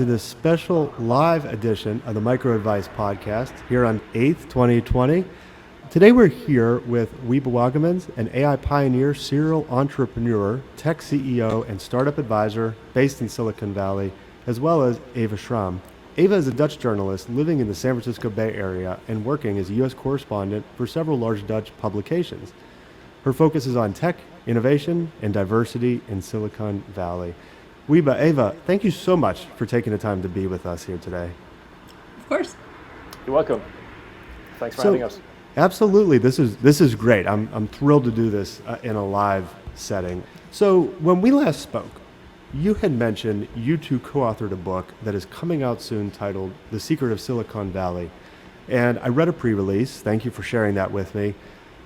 To this special live edition of the Micro Advice Podcast here on 8th, 2020. Today we're here with Wiebe Wagemans, an AI pioneer, serial entrepreneur, tech CEO, and startup advisor based in Silicon Valley, as well as Eva Schramm. Eva is a Dutch journalist living in the San Francisco Bay Area and working as a U.S. correspondent for several large Dutch publications. Her focus is on tech, innovation, and diversity in Silicon Valley. Wiebe, Eva, thank you so much for taking the time to be with us here today. Of course. You're welcome. Thanks for having us. Absolutely, this is great. I'm thrilled to do this in a live setting. So when we last spoke, you had mentioned you two co-authored a book that is coming out soon titled The Secret of Silicon Valley. And I read a pre-release. Thank you for sharing that with me.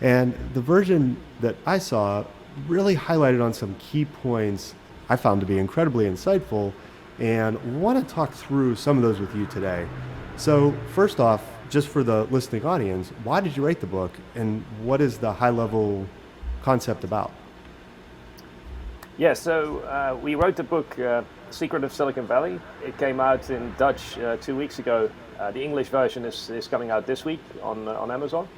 And the version that I saw really highlighted on some key points I found to be incredibly insightful, and want to talk through some of those with you today. So first off, just for the listening audience, why did you write the book, and what is the high-level concept about? Yeah, so we wrote the book, Secret of Silicon Valley. It came out in Dutch 2 weeks ago. The English version is coming out this week on Amazon.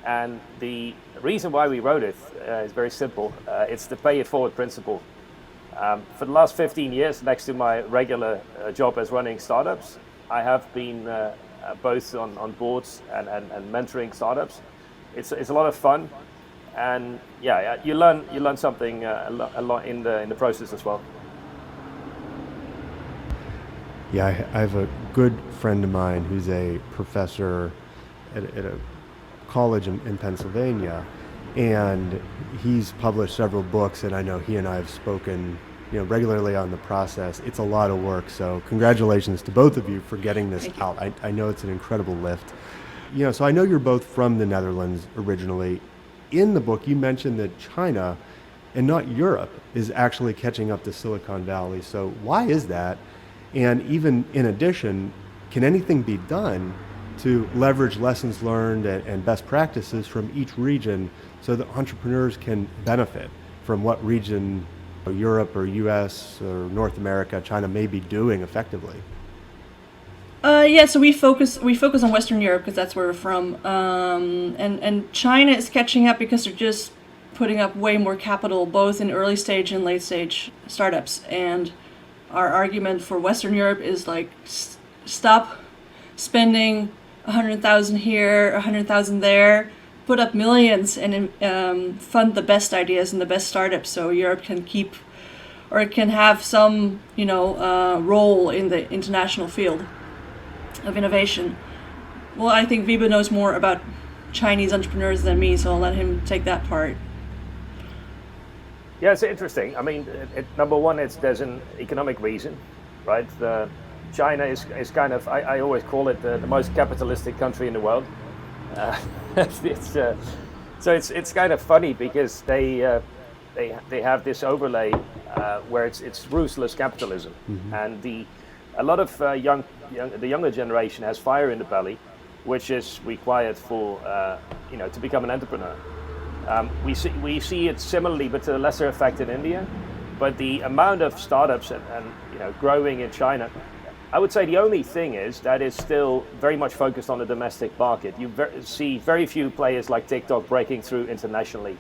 And the reason why we wrote it is very simple. It's the pay it forward principle. For the last 15 years, next to my regular job as running startups, I have been both on boards and mentoring startups. It's a lot of fun, and yeah, you learn something a lot in the process as well. Yeah, I have a good friend of mine who's a professor at a college in Pennsylvania. And he's published several books, and I know he and I have spoken, regularly on the process. It's a lot of work, so congratulations to both of you for getting this out. I know it's an incredible lift. So I know you're both from the Netherlands originally. In the book, you mentioned that China, and not Europe, is actually catching up to Silicon Valley. So why is that? And even in addition, can anything be done to leverage lessons learned and best practices from each region so that entrepreneurs can benefit from what region Europe or US or North America, China may be doing effectively? So we focus on Western Europe because that's where we're from, and China is catching up because they're just putting up way more capital, both in early stage and late stage startups. And our argument for Western Europe is like, stop spending 100,000 here, 100,000 there, put up millions and fund the best ideas and the best startups, so Europe can keep, or it can have some, role in the international field of innovation. Well, I think Wiebe knows more about Chinese entrepreneurs than me, so I'll let him take that part. Yeah, it's interesting. I mean, number one, there's an economic reason, right? China is kind of, I always call it the most capitalistic country in the world. So it's kind of funny because they have this overlay where it's ruthless capitalism, mm-hmm. And a lot of the younger generation has fire in the belly, which is required for to become an entrepreneur. We see it similarly, but to a lesser effect in India. But the amount of startups and growing in China, I would say the only thing is that it's still very much focused on the domestic market. You see very few players like TikTok breaking through internationally.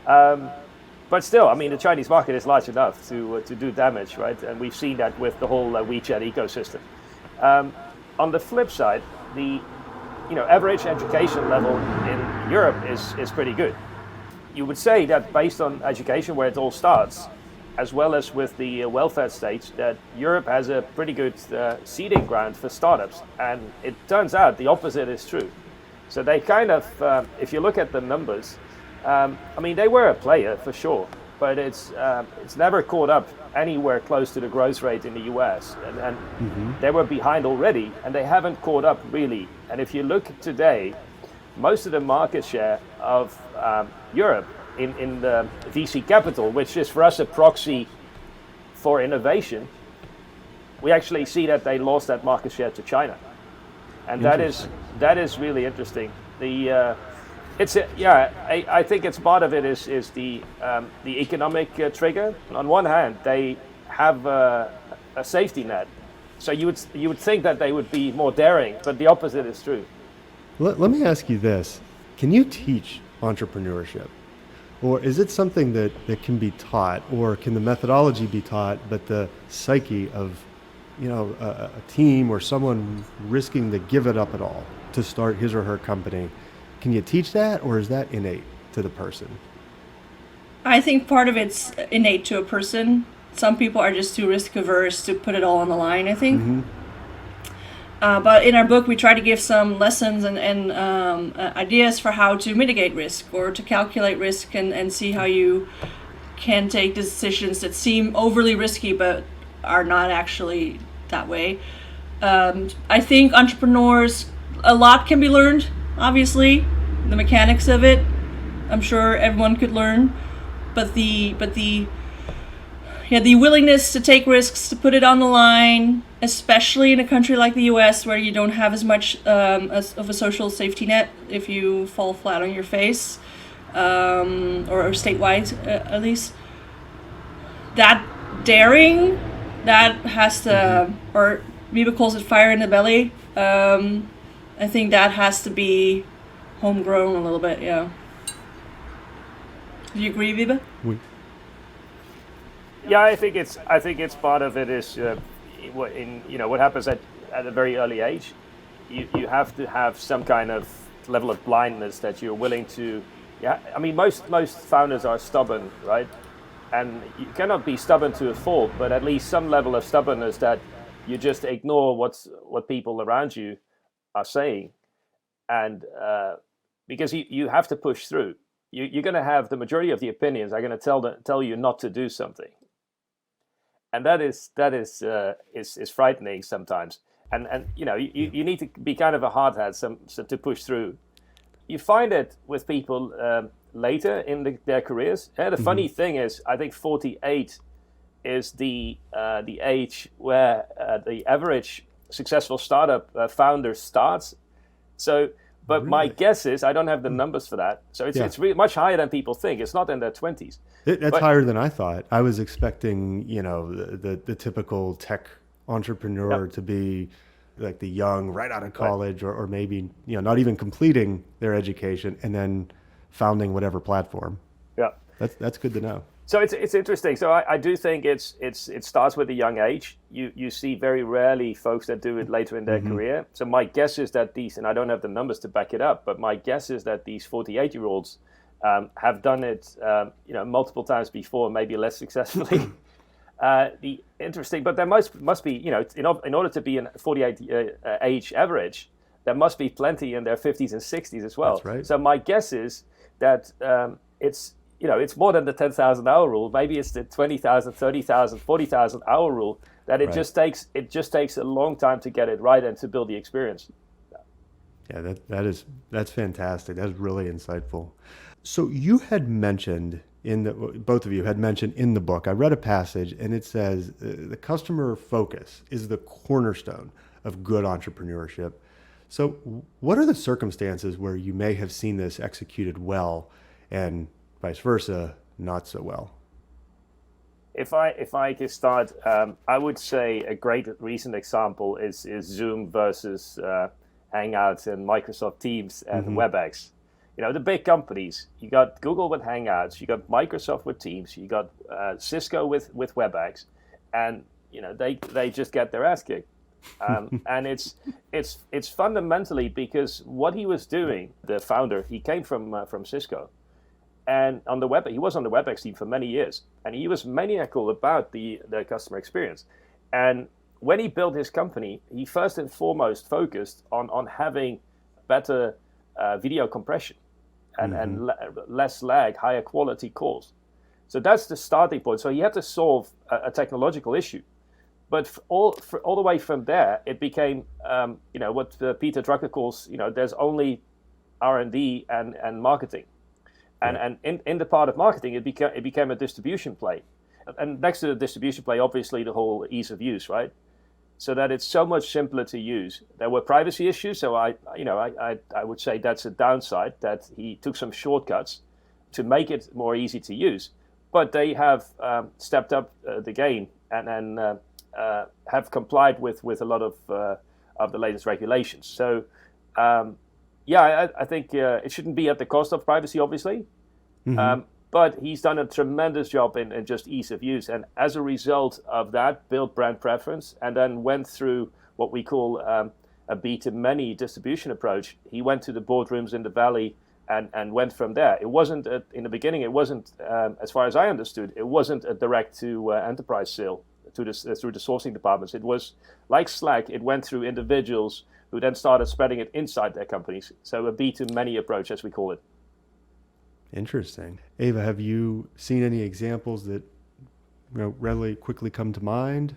But still, I mean, the Chinese market is large enough to do damage, right? And we've seen that with the whole WeChat ecosystem. On the flip side, the average education level in Europe is pretty good. You would say that based on education, where it all starts, as well as with the welfare states, that Europe has a pretty good seeding ground for startups. And it turns out the opposite is true. So they kind of, if you look at the numbers, they were a player for sure, but it's never caught up anywhere close to the growth rate in the US. And mm-hmm. They were behind already, and they haven't caught up really. And if you look today, most of the market share of Europe in the VC capital, which is for us a proxy for innovation, we actually see that they lost that market share to China, and that is really interesting. I think it's part of it is the economic trigger. On one hand, they have a safety net So you would think that they would be more daring, but the opposite is true. Let me ask you this. Can you teach entrepreneurship? Or is it something that can be taught, or can the methodology be taught, but the psyche of, a team or someone risking to give it up at all to start his or her company, can you teach that, or is that innate to the person? I think part of it's innate to a person. Some people are just too risk averse to put it all on the line, I think. Mm-hmm. But in our book, we try to give some lessons and ideas for how to mitigate risk or to calculate risk and see how you can take decisions that seem overly risky but are not actually that way. I think entrepreneurs, a lot can be learned, obviously. The mechanics of it, I'm sure everyone could learn. But the willingness to take risks, to put it on the line, especially in a country like the US where you don't have as much of a social safety net if you fall flat on your face, or statewide at least. That daring, that has to, or Wiebe calls it fire in the belly. I think that has to be homegrown a little bit, yeah. Do you agree, Wiebe? Yeah, I think it's part of it is what happens at a very early age. You have to have some kind of level of blindness that you're willing to. Yeah, I mean most founders are stubborn, right? And you cannot be stubborn to a fault, but at least some level of stubbornness that you just ignore what people around you are saying, and because you have to push through. You're going to have the majority of the opinions are going to tell you not to do something. And that is frightening sometimes, and you need to be kind of a hardhead to push through. You find it with people later in their careers. The funny thing is, I think 48 is the age where the average successful startup founder starts. So, but really? My guess is I don't have the numbers for that. So it's really much higher than people think. It's not in their 20s. That's higher than I thought. I was expecting, the typical tech entrepreneur to be like the young, right out of college, or maybe, not even completing their education and then founding whatever platform. Yeah, that's good to know. So it's interesting. So I do think it starts with a young age. You see very rarely folks that do it later in their career. So my guess is that these, and I don't have the numbers to back it up, but my guess is that these 48-year-olds have done it, multiple times before, maybe less successfully. The interesting, but there must be, in order to be a 48 age average, there must be plenty in their 50s and 60s as well. That's right. So my guess is that it's more than the 10,000 hour rule. Maybe it's the 20,000, 30,000, 40,000 hour rule. That it just takes a long time to get it right and to build the experience. Yeah, that's fantastic. That's really insightful. So you had mentioned both of you had mentioned in the book, I read a passage and it says the customer focus is the cornerstone of good entrepreneurship. So what are the circumstances where you may have seen this executed well and vice versa, not so well? If I could start, I would say a great recent example is Zoom versus Hangouts and Microsoft Teams and WebEx. The big companies, you got Google with Hangouts, you got Microsoft with Teams, you got Cisco with WebEx, and they just get their ass kicked. And it's fundamentally because what he was doing, the founder, he came from Cisco, and he was on the WebEx team for many years, and he was maniacal about the customer experience. And when he built his company, he first and foremost focused on having better video compression and less lag, higher quality calls. So that's the starting point. So he had to solve a technological issue. But all the way from there, it became, what Peter Drucker calls, there's only R&D and marketing. And in the part of marketing, it became a distribution play. And next to the distribution play, obviously, the whole ease of use, right? So that it's so much simpler to use. There were privacy issues, so I would say that's a downside, that he took some shortcuts to make it more easy to use. But they have stepped up the game and have complied with a lot of the latest regulations. So, I think it shouldn't be at the cost of privacy, obviously. But he's done a tremendous job in just ease of use. And as a result of that, built brand preference and then went through what we call a B2many distribution approach. He went to the boardrooms in the Valley and went from there. It wasn't, in the beginning, it wasn't, as far as I understood, it wasn't a direct to enterprise sale through the sourcing departments. It was like Slack, it went through individuals who then started spreading it inside their companies. So a B2many approach, as we call it. Interesting. Ava, have you seen any examples that readily quickly come to mind?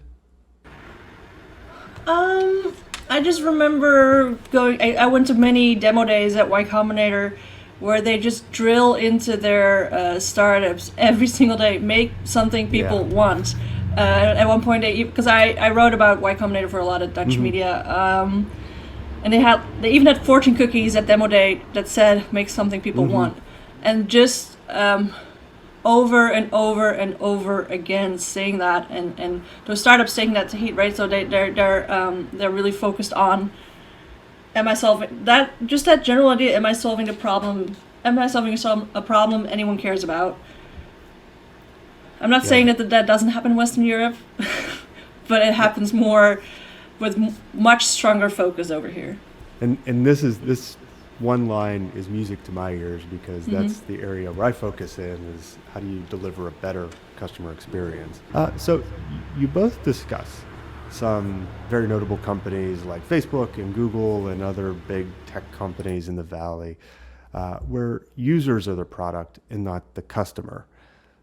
I just remember I went to many demo days at Y Combinator where they just drill into their startups every single day, make something people want. At one point, because I wrote about Y Combinator for a lot of Dutch media, and they even had fortune cookies at demo day that said make something people want. And just over and over and over again saying that, and those startups taking that to heat, right? So they're really focused on, am I solving that general idea? Am I solving a problem anyone cares about? I'm not saying that doesn't happen in Western Europe, but it happens more with much stronger focus over here. And this one line is music to my ears because that's the area where I focus in, is how do you deliver a better customer experience. So you both discuss some very notable companies like Facebook and Google and other big tech companies in the Valley where users are the product and not the customer.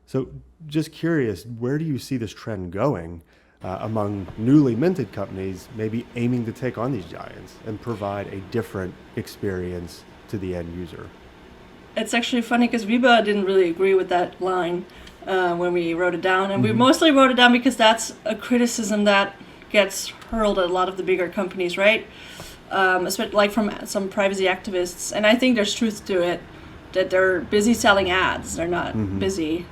So just curious, where do you see this trend going among newly minted companies, maybe aiming to take on these giants and provide a different experience to the end user? It's actually funny because Wiebe didn't really agree with that line when we wrote it down. And we mostly wrote it down because that's a criticism that gets hurled at a lot of the bigger companies, right? Especially like from some privacy activists. And I think there's truth to it, that they're busy selling ads. They're not busy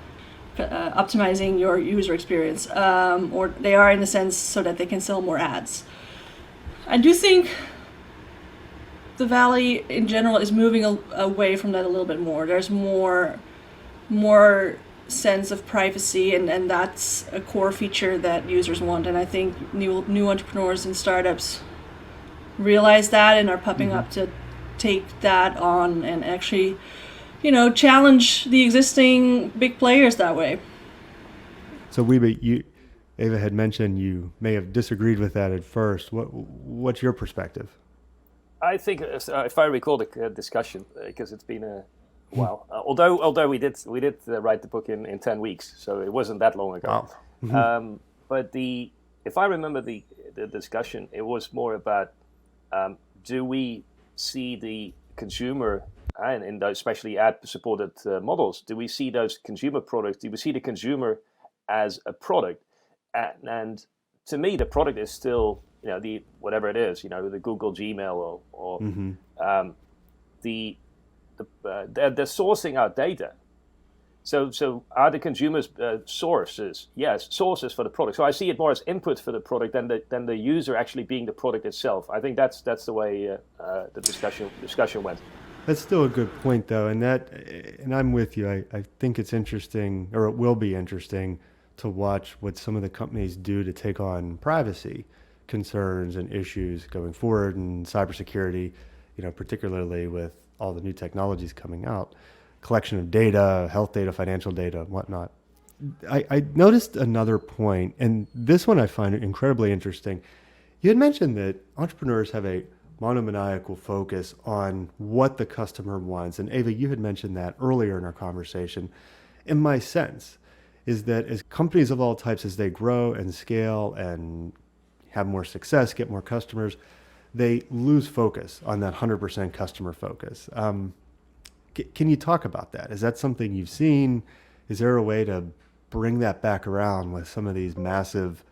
optimizing your user experience, or they are in a sense so that they can sell more ads. I do think the Valley in general is moving away from that a little bit more. There's more sense of privacy, and that's a core feature that users want. And I think new entrepreneurs and startups realize that and are popping up to take that on and actually challenge the existing big players that way. So Ava had mentioned you may have disagreed with that at first. What's your perspective? I think, if I recall the discussion, because it's been a while, although we did write the book in 10 weeks, so it wasn't that long ago. Wow. But if I remember the discussion, it was more about do we see the consumer, and in those especially ad-supported models, do we see those consumer products? Do we see the consumer as a product? And to me, the product is still, the whatever it is, the Google Gmail or they're sourcing our data. So are the consumers sources? Yes, sources for the product. So I see it more as input for the product than the user actually being the product itself. I think that's the way the discussion went. That's still a good point, though, and I'm with you. I think it's interesting, or it will be interesting, to watch what some of the companies do to take on privacy concerns and issues going forward, and cybersecurity, particularly with all the new technologies coming out, collection of data, health data, financial data, whatnot. I noticed another point, and this one I find incredibly interesting. You had mentioned that entrepreneurs have a monomaniacal focus on what the customer wants. And Ava, you had mentioned that earlier in our conversation. And my sense is that as companies of all types, as they grow and scale and have more success, get more customers, they lose focus on that 100% customer focus. Can you talk about that? Is that something you've seen? Is there a way to bring that back around with some of these massive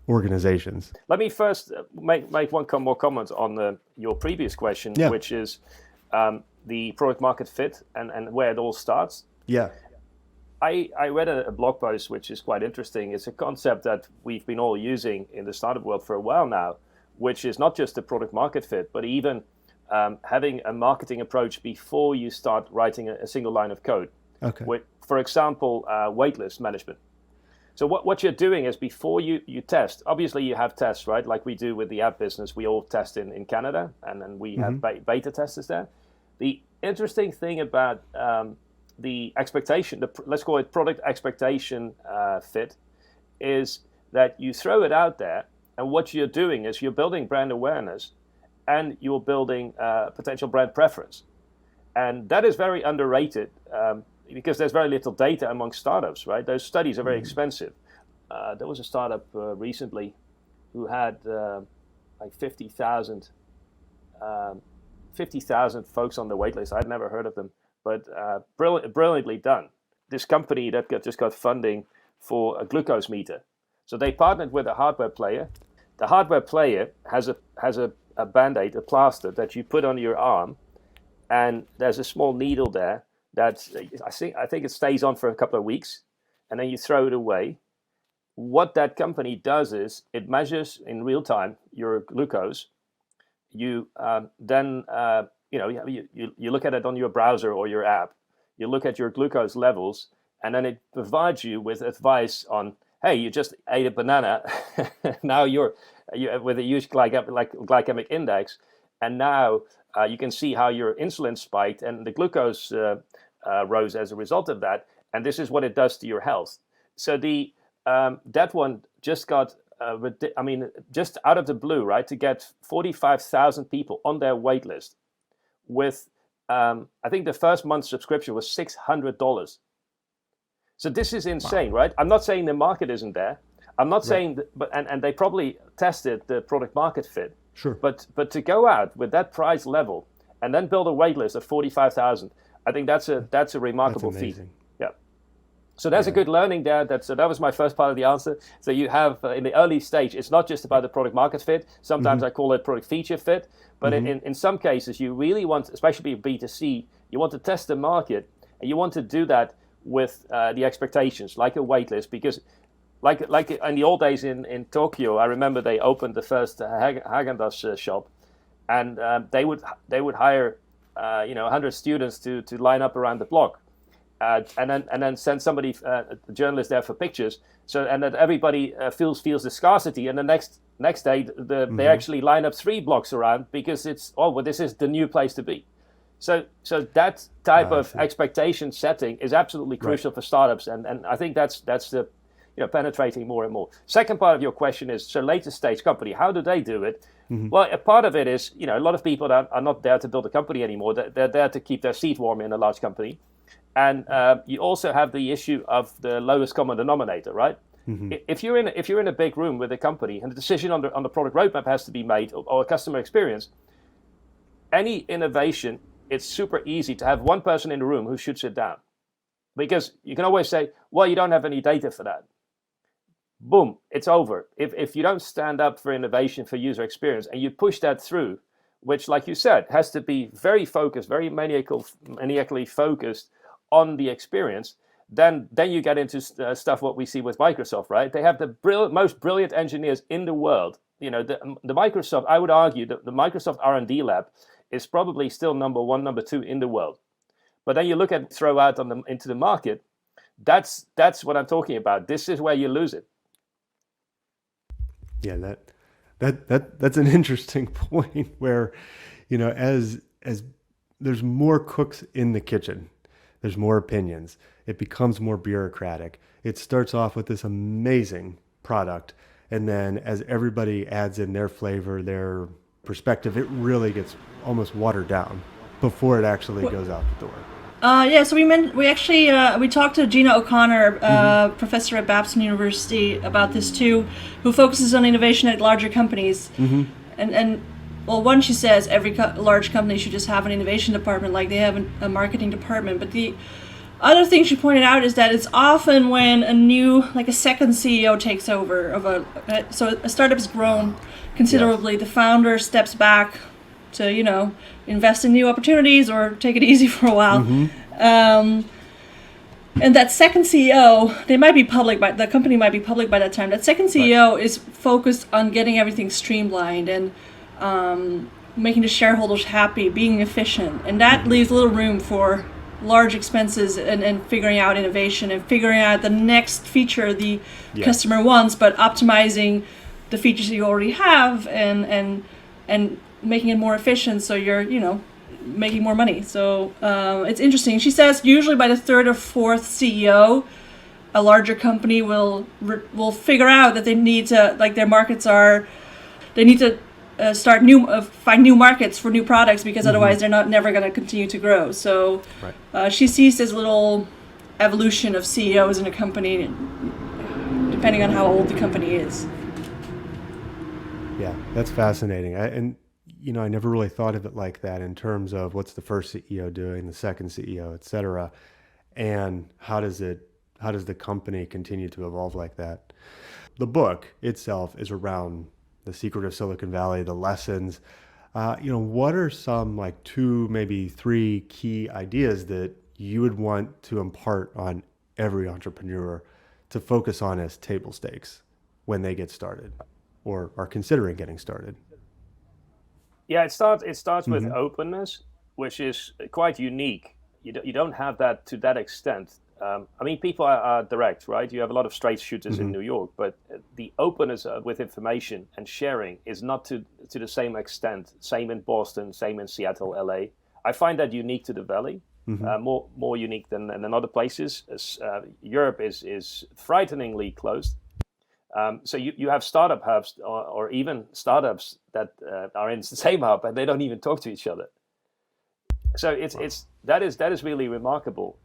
organizations? Let me first make one more comment on your previous question, which is the product market fit and where it all starts. Yeah. I read a blog post which is quite interesting. It's a concept that we've been all using in the startup world for a while now, which is not just the product market fit, but even having a marketing approach before you start writing a single line of code. Okay. For example, waitlist management. So what you're doing is before you test, obviously you have tests, right? Like we do with the app business, we all test in Canada, and then we have beta testers there. The interesting thing about the expectation, let's call it product expectation fit, is that you throw it out there, and what you're doing is you're building brand awareness, and you're building potential brand preference. And that is very underrated. Because there's very little data among startups, right? Those studies are very expensive. There was a startup recently who had like 50,000 folks on the waitlist. I'd never heard of them, but brilliantly done. This company that just got funding for a glucose meter. So they partnered with a hardware player. The hardware player has a Band-Aid, a plaster that you put on your arm, and there's a small needle there that I think it stays on for a couple of weeks, and then you throw it away. What that company does is it measures in real time your glucose. You then you look at it on your browser or your app. You look at your glucose levels, and then it provides you with advice on, hey, you just ate a banana. Now you're with a huge glycemic index, and now you can see how your insulin spiked and the glucose rose as a result of that, and this is what it does to your health. So that one just got, just out of the blue, right, to get 45,000 people on their wait list with, I think the first month's subscription was $600. So this is insane, right? I'm not saying the market isn't there. I'm not saying, and they probably tested the product market fit. Sure. But to go out with that price level and then build a wait list of 45,000, I think that's a remarkable feat. Yeah. So there's a good learning there. That was my first part of the answer. So you have in the early stage, it's not just about the product market fit. Sometimes I call it product feature fit. But in some cases, you really want, especially B2C, you want to test the market, and you want to do that with the expectations, like a wait list, because like in the old days in Tokyo, I remember they opened the first Häagen-Dazs shop, and they would hire 100 students to line up around the block, and then send somebody, a journalist there for pictures. So and that everybody feels the scarcity, and the next day they actually line up 3 blocks around because this is the new place to be. So that type of expectation setting is absolutely crucial for startups, and I think that's the penetrating more and more. Second part of your question is, so later stage company, how do they do it? Well, a part of it is, a lot of people are not there to build a company anymore. They're there to keep their seat warm in a large company. And you also have the issue of the lowest common denominator, right? If you're in a big room with a company and the decision on the product roadmap has to be made, or a customer experience, any innovation, it's super easy to have one person in the room who shoots it down. Because you can always say, well, you don't have any data for that. Boom, it's over. If you don't stand up for innovation, for user experience, and you push that through, which, like you said, has to be very focused, very maniacally focused on the experience, then you get into stuff what we see with Microsoft, right? They have the most brilliant engineers in the world. The Microsoft, I would argue that the Microsoft R&D lab is probably still number 1, number 2 in the world. But then you look at throw out into the market, that's what I'm talking about. This is where you lose it. Yeah, that's an interesting point where, as there's more cooks in the kitchen, there's more opinions. It becomes more bureaucratic. It starts off with this amazing product, and then as everybody adds in their flavor, their perspective, it really gets almost watered down before it actually goes out the door. So we talked to Gina O'Connor, professor at Babson University, about this too, who focuses on innovation at larger companies. And one, she says every large company should just have an innovation department, like they have a marketing department. But the other thing she pointed out is that it's often when a second CEO takes over so a startup's grown considerably. The founder steps back to invest in new opportunities or take it easy for a while. And that second CEO, they might be public, but the company might be public by that time. That second CEO is focused on getting everything streamlined and making the shareholders happy, being efficient, and that leaves little room for large expenses and figuring out innovation and figuring out the next feature the customer wants, but optimizing the features you already have and making it more efficient so you're making more money. So it's interesting. She says usually by the third or fourth CEO, a larger company will figure out that they need to, like, their markets are, they need to find new markets for new products, because otherwise they're never going to continue to grow. So she sees this little evolution of CEOs in a company depending on how old the company is. Yeah, that's fascinating. I never really thought of it like that, in terms of what's the first CEO doing, the second CEO, et cetera, and how does the company continue to evolve like that. The book itself is around the secret of Silicon Valley, the lessons. What are some, like, 2, maybe 3 key ideas that you would want to impart on every entrepreneur to focus on as table stakes when they get started or are considering getting started? Yeah, it starts with openness, which is quite unique. You don't have that to that extent. People are direct, right? You have a lot of straight shooters in New York, but the openness with information and sharing is not to the same extent. Same in Boston, same in Seattle, LA. I find that unique to the Valley, more unique than other places. Europe is frighteningly closed. So you have startup hubs or even startups that are in the same hub, and they don't even talk to each other. So that is really remarkable.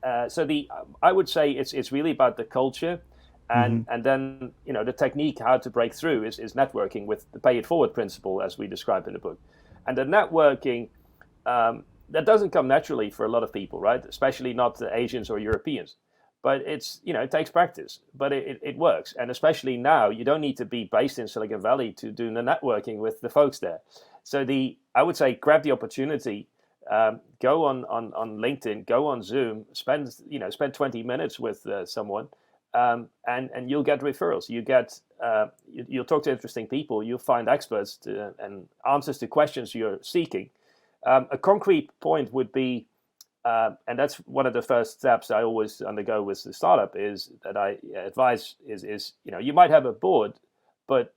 I would say it's really about the culture, and then the technique how to break through is networking with the pay it forward principle, as we described in the book. And the networking that doesn't come naturally for a lot of people, right? Especially not the Asians or Europeans. But it takes practice, but it works. And especially now, you don't need to be based in Silicon Valley to do the networking with the folks there. So I would say grab the opportunity. Go on LinkedIn, go on Zoom, spend 20 minutes with someone, and you'll get referrals. You'll talk to interesting people. You'll find experts and answers to questions you're seeking. A concrete point would be, and that's one of the first steps I always undergo with the startup, is that I advise is you might have a board, but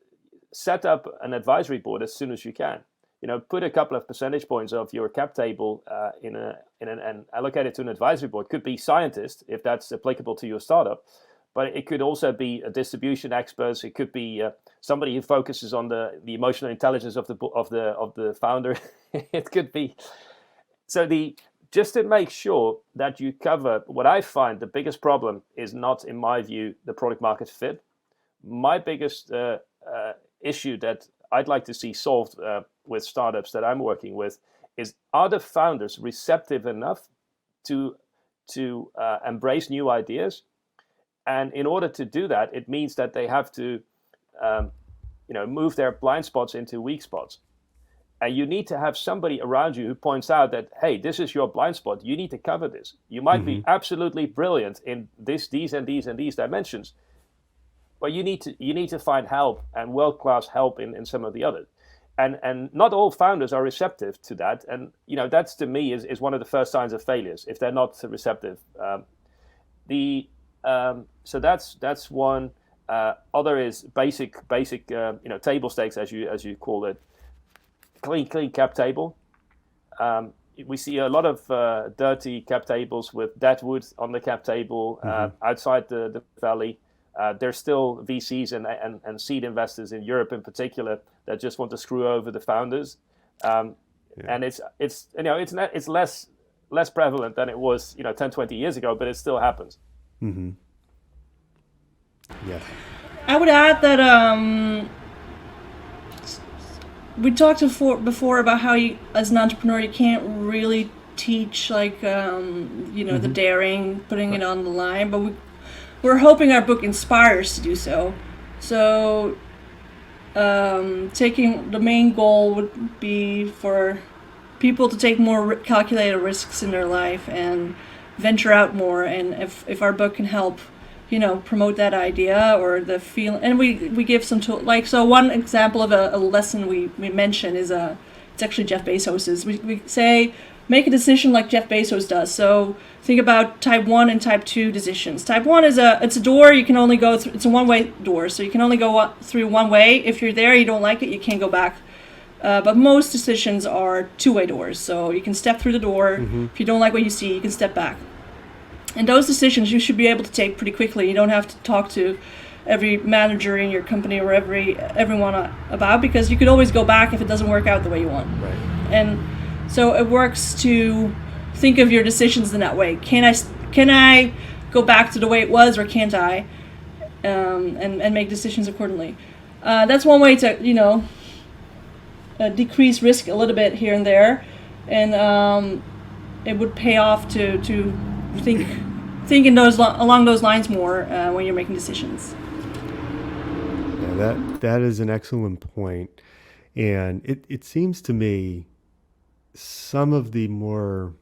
set up an advisory board as soon as you can. Put a couple of percentage points of your cap table and allocate it to an advisory board. Could be scientists, if that's applicable to your startup, but it could also be a distribution experts. It could be somebody who focuses on the emotional intelligence of the founder. It could be just to make sure that you cover. What I find the biggest problem is not, in my view, the product market fit. My biggest issue that I'd like to see solved with startups that I'm working with is, are the founders receptive enough to embrace new ideas? And in order to do that, it means that they have to move their blind spots into weak spots. And you need to have somebody around you who points out that, hey, this is your blind spot. You need to cover this. You might be absolutely brilliant in these and these dimensions, but you need to find help, and world-class help in some of the others. And not all founders are receptive to that. And that's, to me, is one of the first signs of failures, if they're not receptive. So that's one. Other is basic table stakes, as you call it. Clean cap table. We see a lot of dirty cap tables with dead wood on the cap table outside the valley. There's still VCs and seed investors in Europe in particular that just want to screw over the founders, and it's less prevalent than it was 10, 20 years ago, but it still happens. Yeah. I would add that we talked before about how you, as an entrepreneur, you can't really teach the daring, putting it on the line, but we're hoping our book inspires to do so. So taking the main goal would be for people to take more calculated risks in their life and venture out more. And if our book can help, promote that idea or the feel, and we give some tool, like, so one example of a lesson we mention is it's actually Jeff Bezos's. We say, make a decision like Jeff Bezos does. So think about type 1 and type 2 decisions. Type 1 is it's a door you can only go through. It's a one-way door, so you can only go through one way. If you're there, you don't like it, you can't go back. But most decisions are two-way doors, so you can step through the door. If you don't like what you see, you can step back. And those decisions you should be able to take pretty quickly. You don't have to talk to every manager in your company or everyone about, because you could always go back if it doesn't work out the way you want. Right. And so it works to think of your decisions in that way. Can I go back to the way it was, or can't I? And make decisions accordingly. That's one way to decrease risk a little bit here and there, and it would pay off to think in along those lines more when you're making decisions. Yeah, that is an excellent point, and it seems to me some of the more,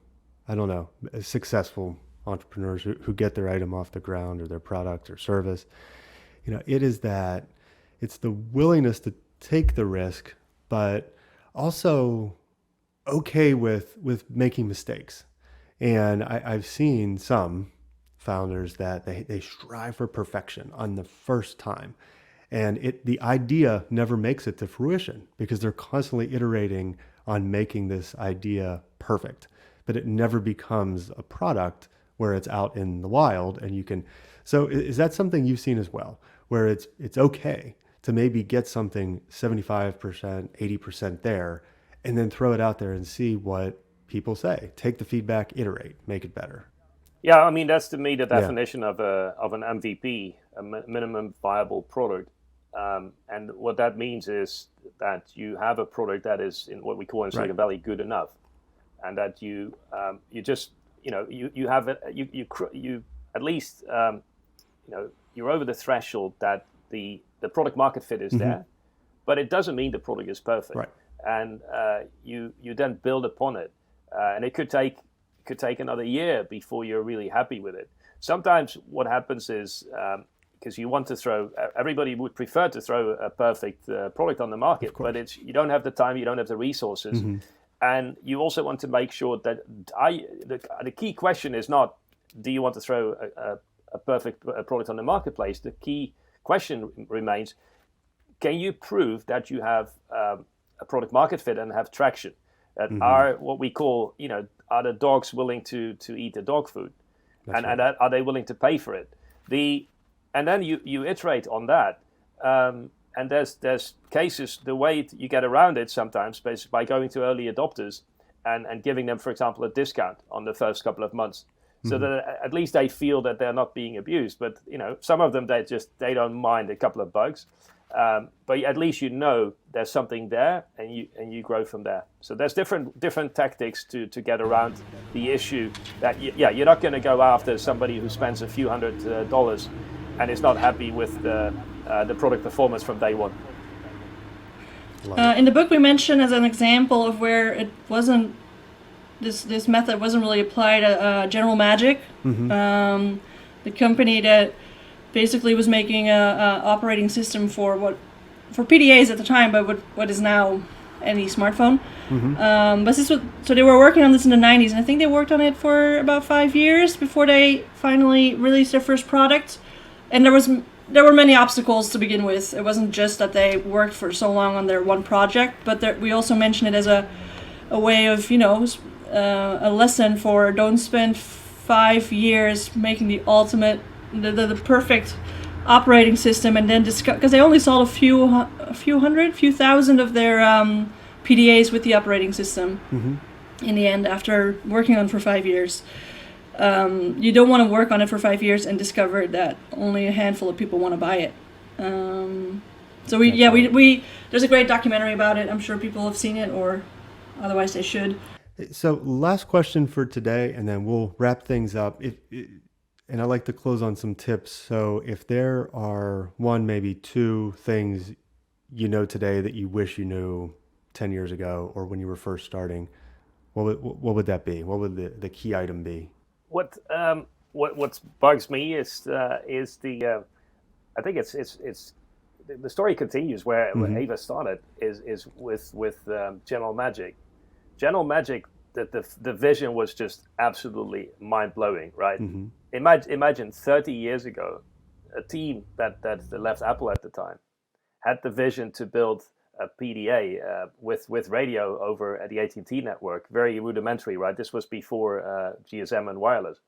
I don't know, successful entrepreneurs who get their item off the ground or their product or service, it's the willingness to take the risk, but also okay with making mistakes. And I've seen some founders that they strive for perfection on the first time, and the idea never makes it to fruition because they're constantly iterating on making this idea perfect, but it never becomes a product where it's out in the wild and you can. So is that something you've seen as well, where it's okay to maybe get something 75%, 80% there, and then throw it out there and see what people say, take the feedback, iterate, make it better? Yeah, I mean, that's to me the definition of an MVP, a minimum viable product. And what that means is that you have a product that is in what we call in Silicon Valley good enough, and that you just you have it, you at least you're over the threshold that the product market fit is there, but it doesn't mean the product is perfect. Right. And you then build upon it, and it could take another year before you're really happy with it. Sometimes what happens is because you want to throw, everybody would prefer to throw a perfect product on the market, but you don't have the time, you don't have the resources, and you also want to make sure that the key question is not, do you want to throw a perfect product on the marketplace? The key question remains, can you prove that you have a product market fit and have traction? That are what we call, are the dogs willing to eat the dog food? And are they willing to pay for it? And then you iterate on that. And there's cases, the way you get around it sometimes is by going to early adopters and giving them, for example, a discount on the first couple of months. So that at least they feel that they're not being abused. But some of them they don't mind a couple of bugs. But at least there's something there, and you grow from there. So there's different tactics to get around the issue that you're not going to go after somebody who spends a few $100 and is not happy with the product performance from day one. In the book, we mention as an example of where it wasn't, this method wasn't really applied at General Magic, the company that basically was making a operating system for PDAs at the time, but what is now any smartphone. So they were working on this in the 90s, and I think they worked on it for about 5 years before they finally released their first product. And there were many obstacles to begin with. It wasn't just that they worked for so long on their one project, but we also mention it as a way of, a lesson for don't spend 5 years making the ultimate, the perfect operating system, and then because they only sold a few thousand of their PDAs with the operating system in the end after working on it for 5 years. You don't want to work on it for 5 years and discover that only a handful of people want to buy it. So we there's a great documentary about it. I'm sure people have seen it, or otherwise they should. So last question for today, and then we'll wrap things up. And I'd like to close on some tips. So if there are one, maybe two things today that you wish you knew 10 years ago or when you were first starting, what would that be? What would the key item be? What bugs me is I think it's the story continues where Mm-hmm. Ava started is with General Magic. General Magic, the vision was just absolutely mind blowing, right? Mm-hmm. Imagine 30 years ago, a team that left Apple at the time had the vision to build a PDA with radio over at the AT&T network, very rudimentary, right? This was before GSM and wireless.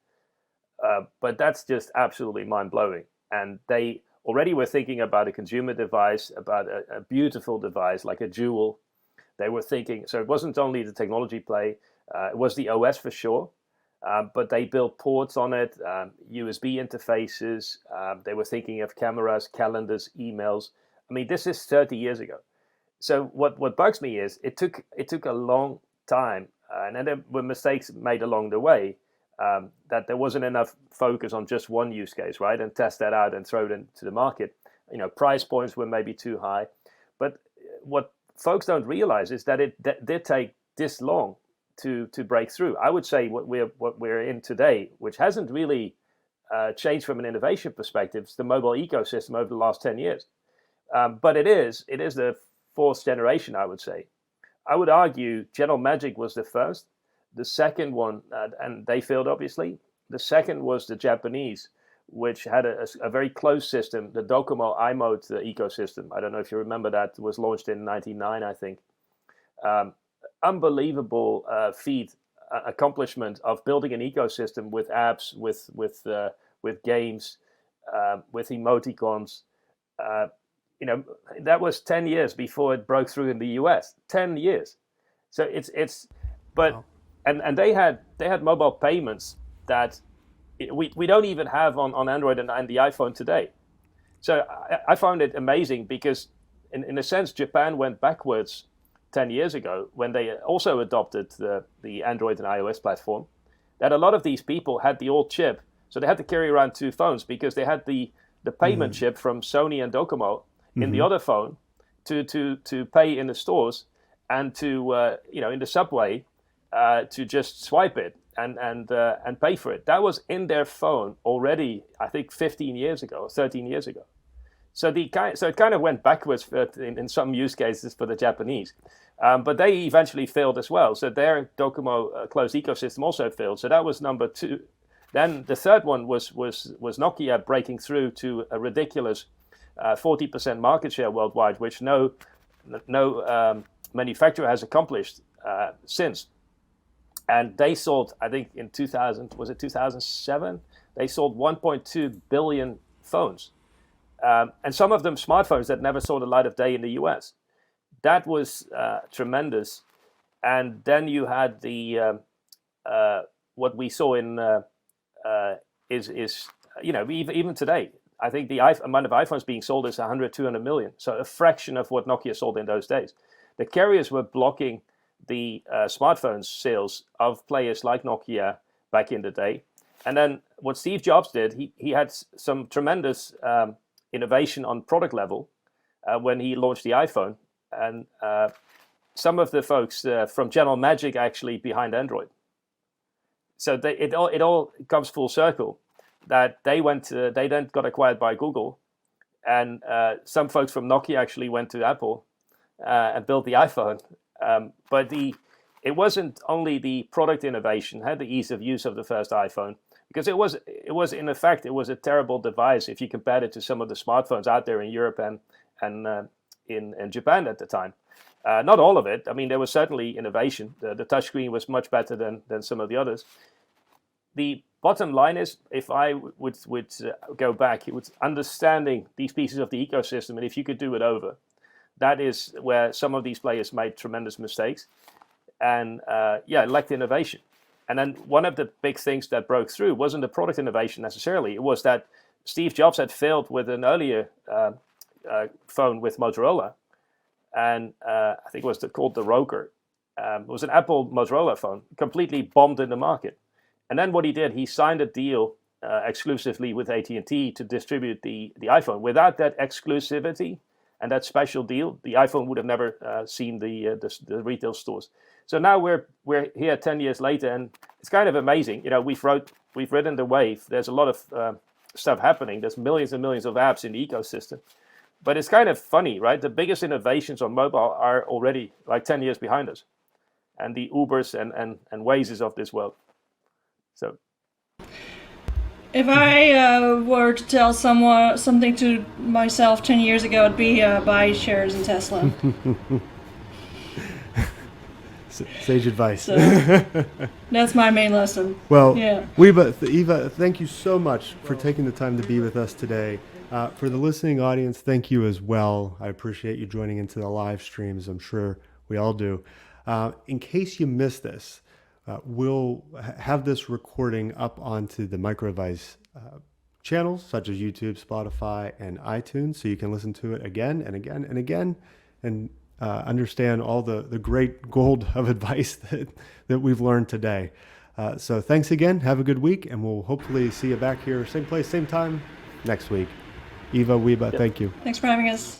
But that's just absolutely mind blowing. And they already were thinking about a consumer device, about a beautiful device like a Jewel. They were thinking, so it wasn't only the technology play, it was the OS for sure. But they built ports on it, USB interfaces. They were thinking of cameras, calendars, emails. I mean, this is 30 years ago. So what bugs me is it took a long time, and then there were mistakes made along the way. That there wasn't enough focus on just one use case, right, and test that out and throw it into the market. Price points were maybe too high, but what folks don't realize is that it did take this long to break through. I would say what we're in today, which hasn't really changed from an innovation perspective, is the mobile ecosystem over the last 10 years. But it is the fourth generation, I would say. I would argue General Magic was the first. The second one, and they failed obviously. The second was the Japanese, which had a very closed system, the Docomo iMode ecosystem. I don't know if you remember that. It was launched in '99, I think. Unbelievable feat, accomplishment of building an ecosystem with apps, with games, with emoticons. Uh, that was 10 years before it broke through in the US. 10 years. So but Wow. and they had mobile payments that we don't even have on Android and the iPhone today. So I found it amazing because in a sense Japan went backwards 10 years ago when they also adopted the Android and iOS platform. That a lot of these people had the old chip, so they had to carry around two phones because they had the payment Mm-hmm. chip from Sony and Docomo in the Mm-hmm. other phone to pay in the stores and to in the subway to just swipe it and pay for it. That was in their phone already, I think 15 years ago, 13 years ago. So it kind of went backwards in some use cases for the Japanese, but they eventually failed as well. So their Docomo closed ecosystem also failed. So that was number two. Then the third one was Nokia breaking through to a ridiculous 40% market share worldwide, which no manufacturer has accomplished since. And they sold, I think in 2000, was it 2007? They sold 1.2 billion phones. And some of them smartphones that never saw the light of day in the US. That was tremendous. And then you had the what we saw in is even today. I think the amount of iPhones being sold is 100, 200 million. So a fraction of what Nokia sold in those days. The carriers were blocking the smartphone sales of players like Nokia back in the day. And then what Steve Jobs did, he had some tremendous innovation on product level when he launched the iPhone. And some of the folks from General Magic actually behind Android. So it all comes full circle. That they then got acquired by Google, and some folks from Nokia actually went to Apple and built the iPhone. But it wasn't only the product innovation, had the ease of use of the first iPhone, because it was in effect it was a terrible device if you compared it to some of the smartphones out there in Europe and in Japan at the time. Not all of it. I mean, there was certainly innovation. The touchscreen was much better than some of the others. The bottom line is, if I would go back, it was understanding these pieces of the ecosystem, and if you could do it over, that is where some of these players made tremendous mistakes, and lacked innovation. And then one of the big things that broke through wasn't the product innovation necessarily. It was that Steve Jobs had failed with an earlier phone with Motorola, and I think it was called the Roker. It was an Apple Motorola phone, completely bombed in the market. And then what he did, he signed a deal exclusively with AT&T to distribute the iPhone. Without that exclusivity, And that special deal, the iPhone would have never seen the retail stores. So now we're here 10 years later, and it's kind of amazing. You know, we've ridden the wave. There's a lot of stuff happening. There's millions and millions of apps in the ecosystem. But it's kind of funny, right? The biggest innovations on mobile are already like 10 years behind us, and the Ubers and Wazes of this world. So, if I were to tell someone something to myself 10 years ago, it'd be buy shares in Tesla. Sage advice. So that's my main lesson. Well, yeah. Eva, thank you so much for taking the time to be with us today. For the listening audience, thank you as well. I appreciate you joining into the live streams. I'm sure we all do. In case you missed this, we'll have this recording up onto the Microadvice channels, such as YouTube, Spotify, and iTunes, so you can listen to it again and again and again, and understand all the great gold of advice that we've learned today. So thanks again. Have a good week, and we'll hopefully see you back here, same place, same time next week. Eva, Weba, thank you. Thanks for having us.